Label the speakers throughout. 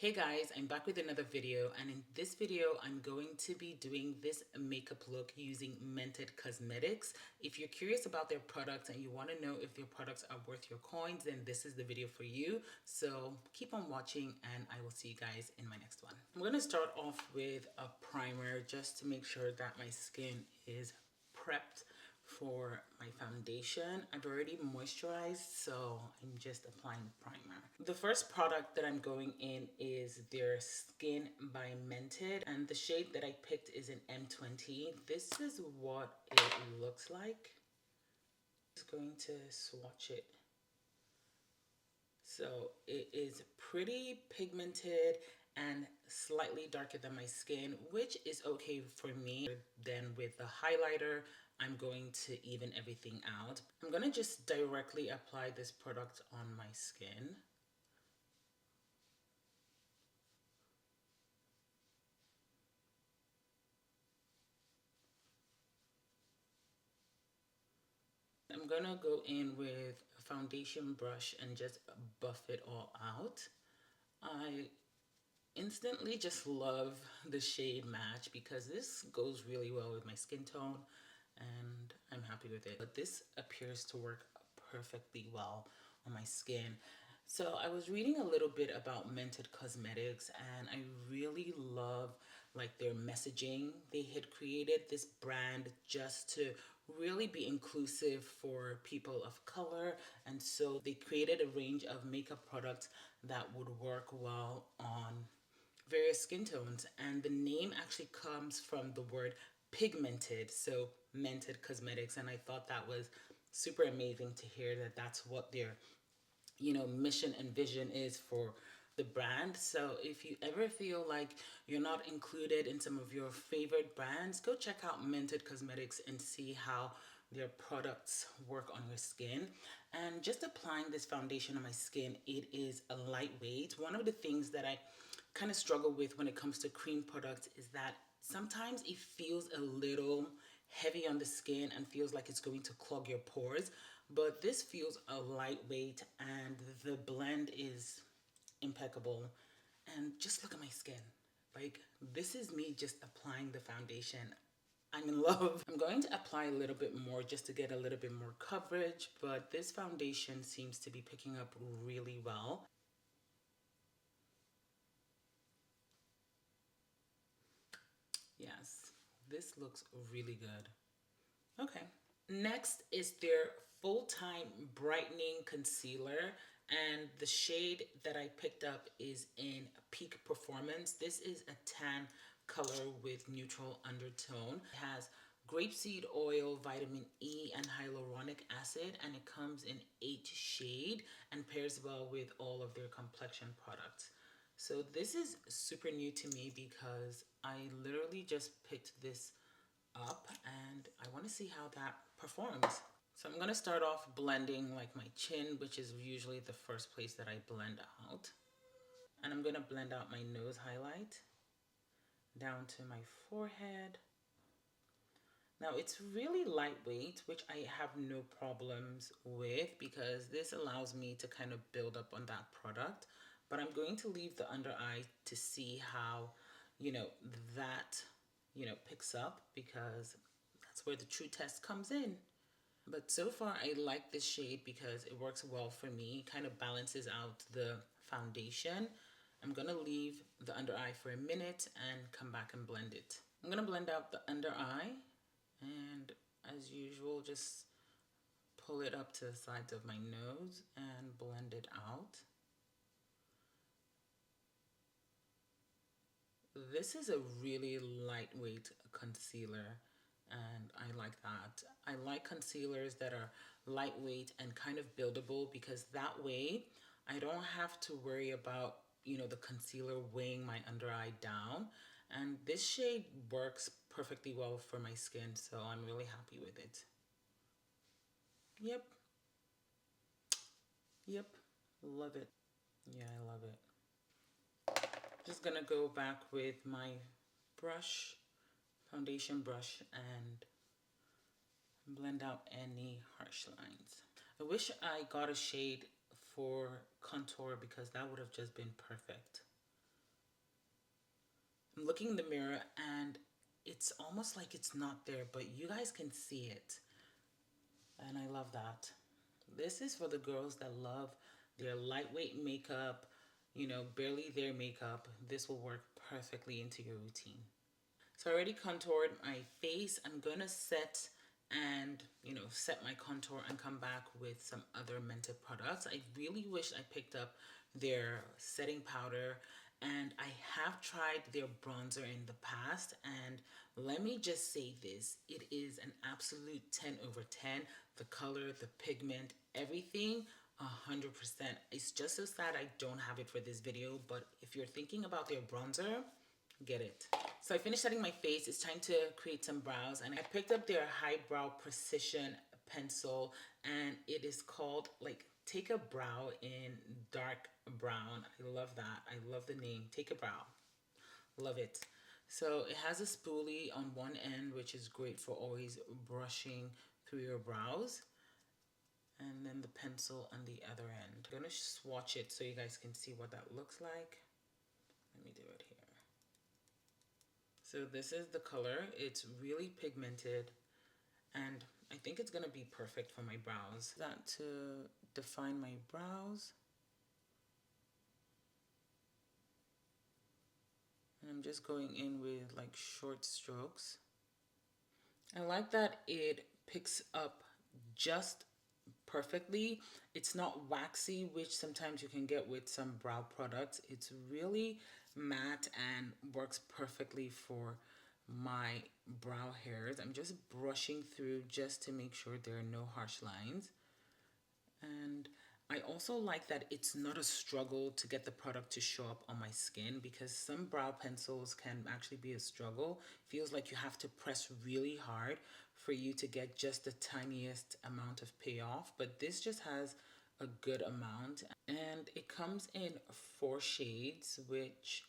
Speaker 1: Hey guys, I'm back with another video, and in this video I'm going to be doing this makeup look using Mented Cosmetics. If you're curious about their products and you want to know if their products are worth your coins, then this is the video for you. So keep on watching and I will see you guys in my next one. I'm going to start off with a primer just to make sure that my skin is prepped for my foundation. I've already moisturized, so I'm just applying primer. The first product that I'm going in is their Skin by Mented, and the shade that I picked is an M20. This is what it looks like. Just going to swatch it. So it is pretty pigmented and slightly darker than my skin, which is okay for me. Then with the highlighter, I'm going to even everything out. I'm going to just directly apply this product on my skin. I'm going to go in with a foundation brush and just buff it all out. I instantly just love the shade match because this goes really well with my skin tone and I'm happy with it. But this appears to work perfectly well on my skin. So I was reading a little bit about Mented Cosmetics and I really love like their messaging. They had created this brand just to really be inclusive for people of color, and so they created a range of makeup products that would work well on various skin tones, and the name actually comes from the word pigmented, so Mented Cosmetics. And I thought that was super amazing to hear that that's what their mission and vision is for the brand. So if you ever feel like you're not included in some of your favorite brands, go check out Mented Cosmetics and see how their products work on your skin. And just applying this foundation on my skin, it is a lightweight. One of the things that I kind of struggle with when it comes to cream products is that sometimes it feels a little heavy on the skin and feels like it's going to clog your pores, but this feels a lightweight and the blend is impeccable. And just look at my skin. Like, this is me just applying the foundation. I'm in love. I'm going to apply a little bit more just to get a little bit more coverage, but this foundation seems to be picking up really well. Yes, this looks really good. Okay. Next is their full-time brightening concealer, and the shade that I picked up is in Peak Performance. This is a tan color with neutral undertone. It has grapeseed oil, vitamin E, and hyaluronic acid, and it comes in 8 shade and pairs well with all of their complexion products. So this is super new to me because I literally just picked this up and I want to see how that performs. So I'm going to start off blending like my chin, which is usually the first place that I blend out. And I'm going to blend out my nose highlight down to my forehead. Now it's really lightweight, which I have no problems with because this allows me to kind of build up on that product. But I'm going to leave the under eye to see how, that, picks up, because that's where the true test comes in. But so far I like this shade because it works well for me, kind of balances out the foundation. I'm going to leave the under eye for a minute and come back and blend it. I'm going to blend out the under eye and as usual just pull it up to the sides of my nose and blend it out. This is a really lightweight concealer and I like that. I like concealers that are lightweight and kind of buildable because that way I don't have to worry about, the concealer weighing my under eye down. And this shade works perfectly well for my skin, so I'm really happy with it. Yep, yep, love it. Yeah, I love it. Just gonna go back with my brush, foundation brush, and blend out any harsh lines. I wish I got a shade for contour because that would have just been perfect. looking in the mirror and it's almost like it's not there, but you guys can see it. And I love that. This is for the girls that love their lightweight makeup, barely their makeup. This will work perfectly into your routine. So I already contoured my face. I'm gonna set my contour and come back with some other Mented products. I really wish I picked up their setting powder, and I have tried their bronzer in the past, and let me just say this, it is an absolute 10 over 10. The color, the pigment, everything 100%. It's just so sad I don't have it for this video, but if you're thinking about their bronzer, get it. So I finished setting my face. It's time to create some brows, and I picked up their highbrow precision pencil, and it is called like Take a Brow in dark brown. I love that. I love the name, Take a Brow. Love it. So it has a spoolie on one end, which is great for always brushing through your brows, and then the pencil on the other end. I'm gonna swatch it so you guys can see what that looks like. Let me do it here. So this is the color. It's really pigmented, and I think it's gonna be perfect for my brows. That to define my brows. And I'm just going in with like short strokes. I like that it picks up just perfectly. It's not waxy, which sometimes you can get with some brow products. It's really matte and works perfectly for my brow hairs. I'm just brushing through just to make sure there are no harsh lines. And I also like that it's not a struggle to get the product to show up on my skin, because some brow pencils can actually be a struggle. Feels like you have to press really hard for you to get just the tiniest amount of payoff, but this just has a good amount, and it comes in 4 shades, which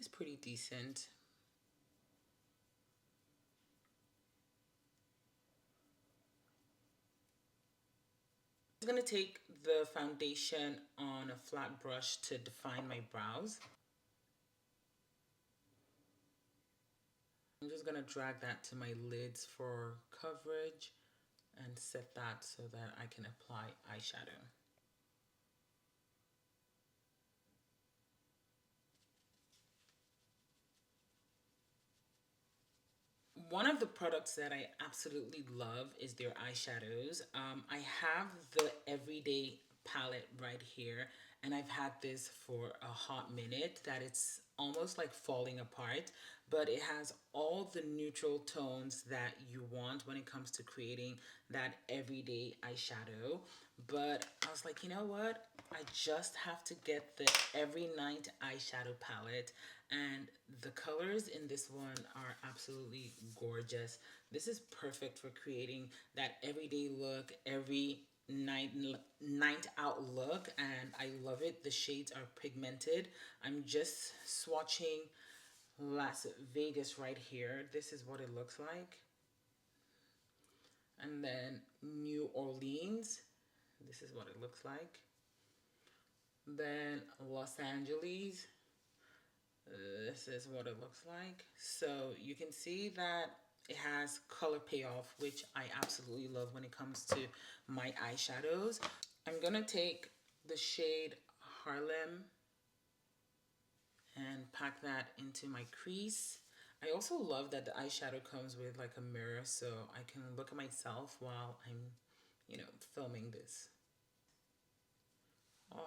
Speaker 1: is pretty decent. I'm going to take the foundation on a flat brush to define my brows. I'm just going to drag that to my lids for coverage and set that so that I can apply eyeshadow. One of the products that I absolutely love is their eyeshadows. I have the Everyday palette right here, and I've had this for a hot minute that it's almost like falling apart, but it has all the neutral tones that you want when it comes to creating that everyday eyeshadow. But I was like, you know what? I just have to get the Every Night eyeshadow palette, and the colors in this one are absolutely gorgeous. This is perfect for creating that everyday look, every night out look, and I love it. The shades are pigmented. I'm just swatching Las Vegas right here. This is what it looks like. And then New Orleans. This is what it looks like. Then Los Angeles. This is what it looks like. So you can see that it has color payoff, which I absolutely love when it comes to my eyeshadows. I'm gonna take the shade Harlem and pack that into my crease. I also love that the eyeshadow comes with like a mirror, so I can look at myself while I'm, filming this. Oh,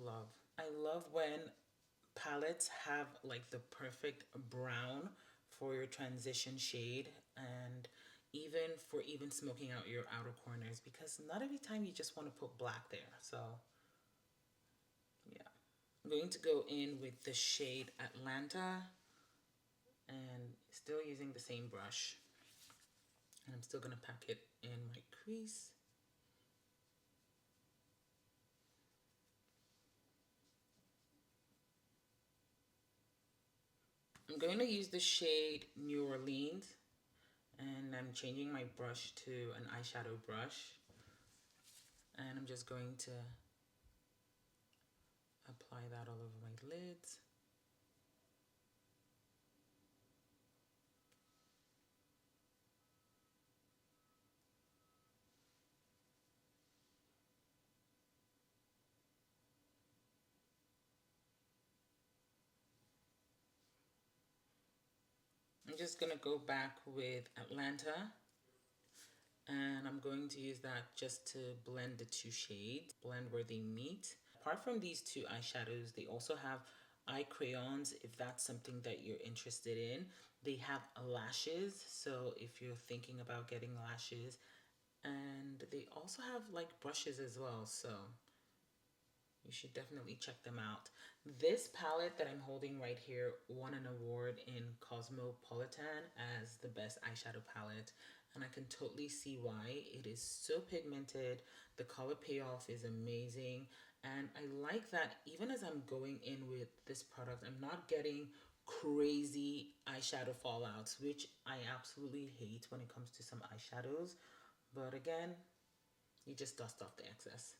Speaker 1: love. I love when palettes have like the perfect brown for your transition shade, and even smoking out your outer corners, because not every time you just want to put black there. So yeah, I'm going to go in with the shade Atlanta, and still using the same brush, and I'm still gonna pack it in my crease. I'm going to use the shade New Orleans, and I'm changing my brush to an eyeshadow brush, and I'm just going to apply that all over my lids. just gonna go back with Atlanta, and I'm going to use that just to blend the two shades, blend where they meet. Apart from these two eyeshadows, they also have eye crayons if that's something that you're interested in. They have lashes, so if you're thinking about getting lashes, and they also have like brushes as well, so you should definitely check them out. This palette that I'm holding right here won an award in Cosmopolitan as the best eyeshadow palette, and I can totally see why. It is so pigmented, the color payoff is amazing, and I like that even as I'm going in with this product, I'm not getting crazy eyeshadow fallouts, which I absolutely hate when it comes to some eyeshadows. But again, you just dust off the excess.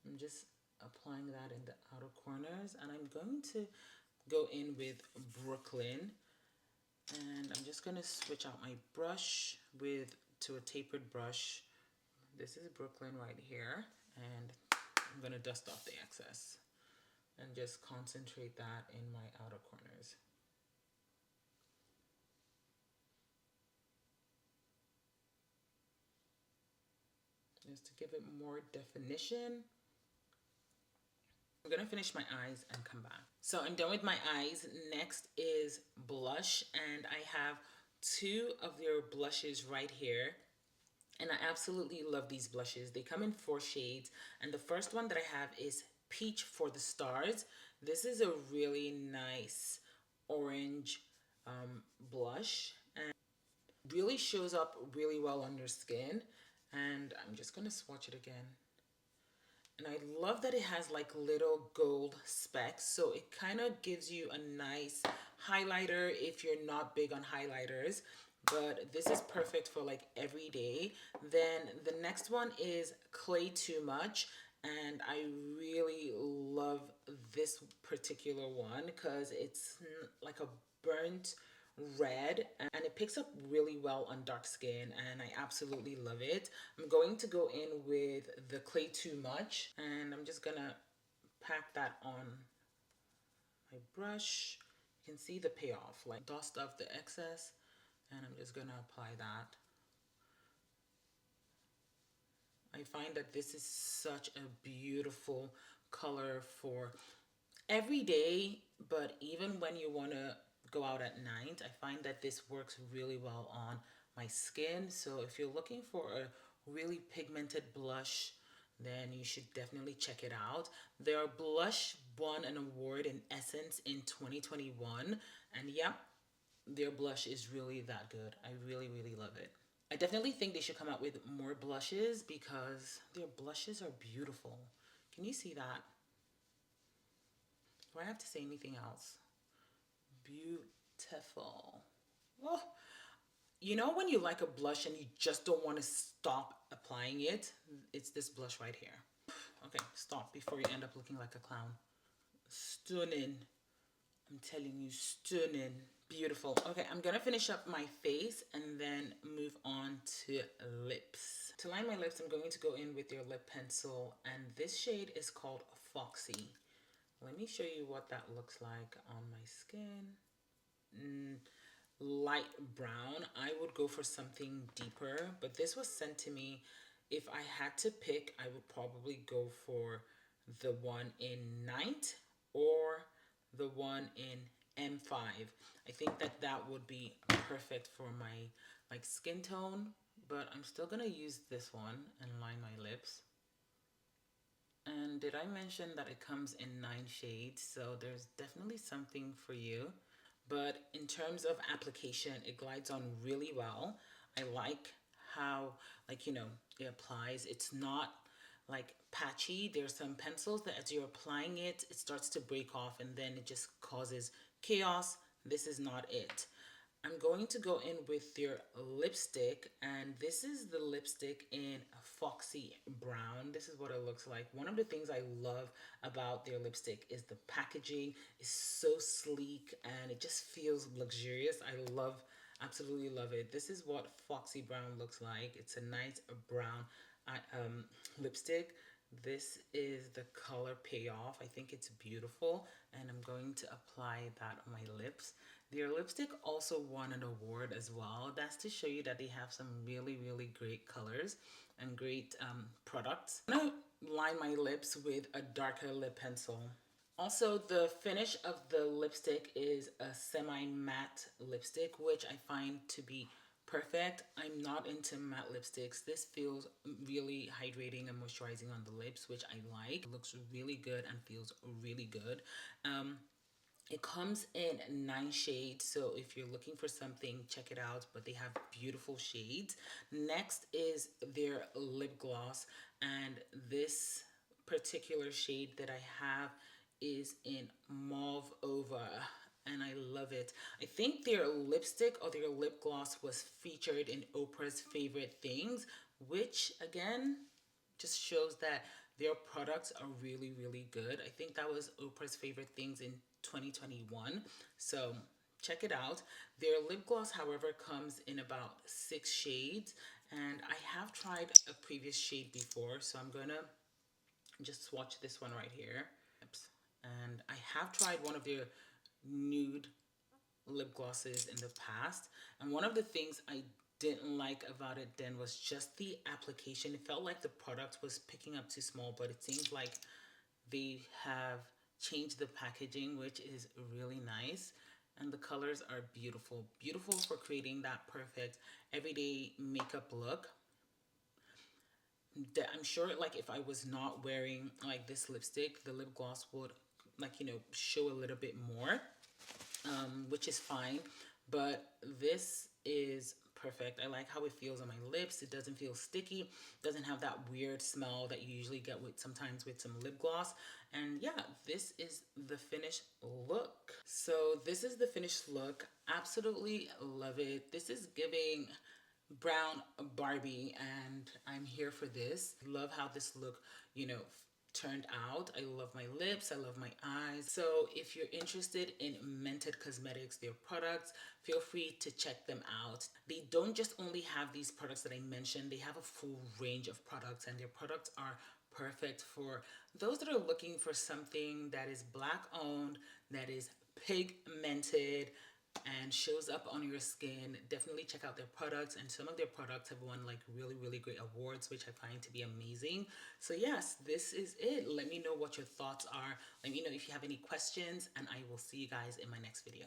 Speaker 1: I'm just applying that in the outer corners, and I'm going to go in with Brooklyn, and I'm just going to switch out my brush with to a tapered brush. This is Brooklyn right here, and I'm going to dust off the excess and just concentrate that in my outer corners. Just to give it more definition. I'm gonna finish my eyes and come back. So I'm done with my eyes. Next is blush, and I have two of their blushes right here. And I absolutely love these blushes. They come in 4 shades, and the first one that I have is Peach for the Stars. This is a really nice orange blush, and really shows up really well on your skin. And I'm just gonna swatch it again. And I love that it has like little gold specks, so it kind of gives you a nice highlighter if you're not big on highlighters, but this is perfect for like every day. Then the next one is Clay Too Much, and I really love this particular one because it's like a burnt red, and it picks up really well on dark skin, and I absolutely love it. I'm going to go in with the Clay Too Much, and I'm just gonna pack that on my brush. You can see the payoff, like dust off the excess, and I'm just gonna apply that. I find that this is such a beautiful color for every day, but even when you want to go out at night, I find that this works really well on my skin. So if you're looking for a really pigmented blush, then you should definitely check it out. Their blush won an award in Essence in 2021, and yeah, their blush is really that good. I really, really love it. I definitely think they should come out with more blushes because their blushes are beautiful. Can you see that? Do I have to say anything else? Beautiful. Oh, you know when you like a blush and you just don't want to stop applying it? It's this blush right here. Okay, stop before you end up looking like a clown. Stunning. I'm telling you, stunning. Beautiful. Okay, I'm gonna finish up my face and then move on to lips. To line my lips, I'm going to go in with your lip pencil, and this shade is called Foxy. Let me show you what that looks like on my skin. Light brown. I would go for something deeper, but this was sent to me. If I had to pick, I would probably go for the one in Night or the one in M5. I think that that would be perfect for my like skin tone, but I'm still gonna use this one and line my lips. And did I mention that it comes in 9 shades? So there's definitely something for you. But in terms of application, it glides on really well. I like how, like, it applies. It's not like patchy. There's some pencils that as you're applying it, it starts to break off and then it just causes chaos. This is not it. I'm going to go in with your lipstick, and this is the lipstick in Foxy Brown. This is what it looks like. One of the things I love about their lipstick is the packaging is so sleek and it just feels luxurious. I love, absolutely love it. This is what Foxy Brown looks like. It's a nice brown lipstick. This is the color payoff. I think it's beautiful, and I'm going to apply that on my lips. Their lipstick also won an award as well. That's to show you that they have some really, really great colors and great products. I'm gonna line my lips with a darker lip pencil. Also, the finish of the lipstick is a semi-matte lipstick, which I find to be perfect. I'm not into matte lipsticks. This feels really hydrating and moisturizing on the lips, which I like. It looks really good and feels really good. It comes in 9 shades, so if you're looking for something, check it out. But they have beautiful shades. Next is their lip gloss, and this particular shade that I have is in Mauve Ova, and I love it. I think their lipstick or their lip gloss was featured in Oprah's Favorite Things, which again just shows that their products are really, really good. I think that was Oprah's Favorite Things in 2021. So check it out. Their lip gloss, however, comes in about 6 shades. And I have tried a previous shade before, so I'm gonna just swatch this one right here. And I have tried one of their nude lip glosses in the past, and one of the things I didn't like about it then was just the application. It felt like the product was picking up too small, but it seems like they have changed the packaging, which is really nice. And the colors are beautiful, beautiful for creating that perfect everyday makeup look. That I'm sure, like, if I was not wearing like this lipstick, the lip gloss would, like, show a little bit more, which is fine. But this is perfect. I like how it feels on my lips. It doesn't feel sticky, doesn't have that weird smell that you usually get with sometimes with some lip gloss. And yeah, this is the finished look. So this is the finished look. Absolutely love it. This is giving brown Barbie, and I'm here for this. Love how this look, turned out. I love my lips, I love my eyes. So if you're interested in Mented Cosmetics, their products, feel free to check them out. They don't just only have these products that I mentioned, they have a full range of products, and their products are perfect for those that are looking for something that is black owned, that is pigmented, and shows up on your skin. Definitely check out their products, and some of their products have won like really, really great awards, which I find to be amazing. So yes, this is it. Let me know what your thoughts are. Let me know if you have any questions, and I will see you guys in my next video.